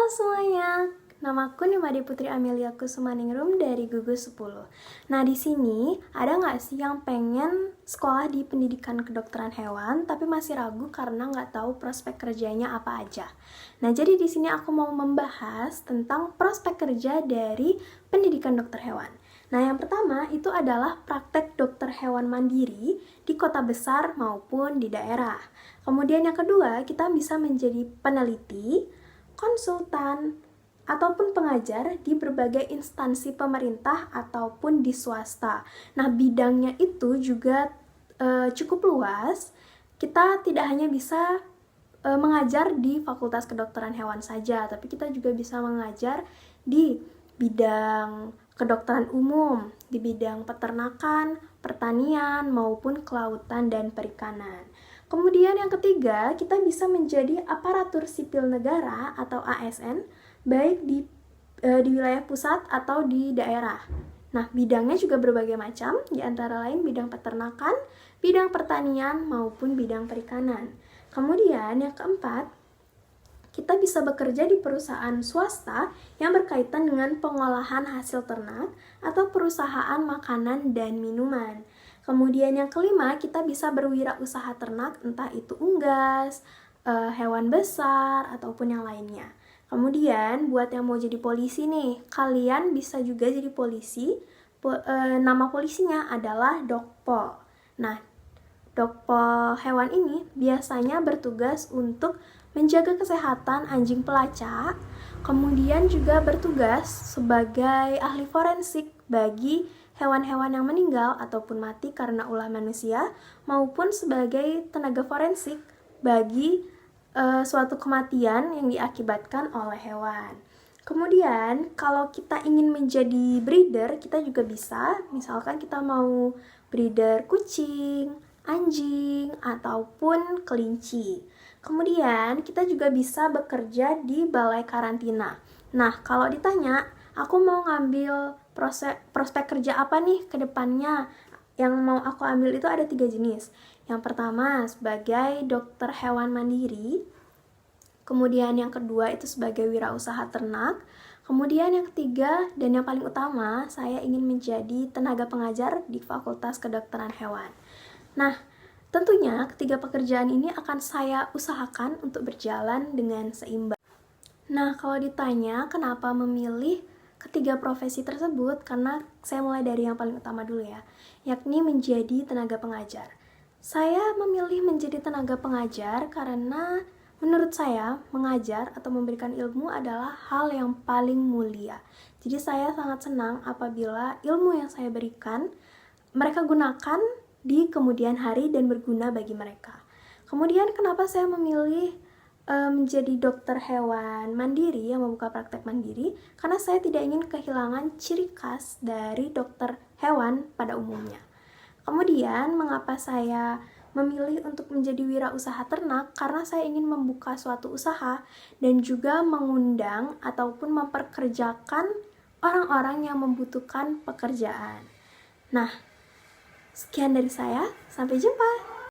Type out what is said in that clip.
semuanya, namaku Nimade Putri Amelia Kusumaningrum dari Gugus 10. Nah, di sini ada nggak sih yang pengen sekolah di pendidikan kedokteran hewan tapi masih ragu karena nggak tahu prospek kerjanya apa aja? Nah, jadi di sini aku mau membahas tentang prospek kerja dari pendidikan dokter hewan. Nah, yang pertama itu adalah praktek dokter hewan mandiri di kota besar maupun di daerah. Kemudian yang kedua, kita bisa menjadi peneliti, konsultan, ataupun pengajar di berbagai instansi pemerintah ataupun di swasta. Nah, bidangnya itu juga cukup luas. Kita tidak hanya bisa mengajar di Fakultas Kedokteran Hewan saja, tapi kita juga bisa mengajar di bidang kedokteran umum, di bidang peternakan, pertanian, maupun kelautan dan perikanan. Kemudian yang ketiga, kita bisa menjadi aparatur sipil negara atau ASN, baik di wilayah pusat atau di daerah. Nah, bidangnya juga berbagai macam, di antara lain bidang peternakan, bidang pertanian, maupun bidang perikanan. Kemudian yang keempat, kita bisa bekerja di perusahaan swasta yang berkaitan dengan pengolahan hasil ternak atau perusahaan makanan dan minuman. Kemudian yang kelima, kita bisa berwirausaha ternak, entah itu unggas, hewan besar, ataupun yang lainnya. Kemudian buat yang mau jadi polisi nih, kalian bisa juga jadi polisi. Nama polisinya adalah Dokpol. Nah, Dokpol hewan ini biasanya bertugas untuk menjaga kesehatan anjing pelacak, kemudian juga bertugas sebagai ahli forensik bagi hewan-hewan yang meninggal ataupun mati karena ulah manusia, maupun sebagai tenaga forensik bagi suatu kematian yang diakibatkan oleh hewan. Kemudian, kalau kita ingin menjadi breeder, kita juga bisa, misalkan kita mau breeder kucing, anjing, ataupun kelinci. Kemudian, kita juga bisa bekerja di balai karantina. Nah, kalau ditanya, aku mau ngambil prospek kerja apa nih ke depannya? Yang mau aku ambil itu ada 3 jenis. Yang pertama, sebagai dokter hewan mandiri. Kemudian yang kedua itu sebagai wirausaha ternak. Kemudian yang ketiga dan yang paling utama, saya ingin menjadi tenaga pengajar di Fakultas Kedokteran Hewan. Nah, tentunya ketiga pekerjaan ini akan saya usahakan untuk berjalan dengan seimbang. Nah, kalau ditanya kenapa memilih ketiga profesi tersebut, karena saya mulai dari yang paling utama dulu ya, yakni menjadi tenaga pengajar. Saya memilih menjadi tenaga pengajar karena menurut saya, mengajar atau memberikan ilmu adalah hal yang paling mulia. Jadi saya sangat senang apabila ilmu yang saya berikan, mereka gunakan di kemudian hari dan berguna bagi mereka. Kemudian kenapa saya memilih menjadi dokter hewan mandiri yang membuka praktek mandiri? Karena saya tidak ingin kehilangan ciri khas dari dokter hewan pada umumnya. Kemudian mengapa saya memilih untuk menjadi wirausaha ternak? Karena saya ingin membuka suatu usaha dan juga mengundang ataupun memperkerjakan orang-orang yang membutuhkan pekerjaan. Nah, sekian dari saya. Sampai jumpa.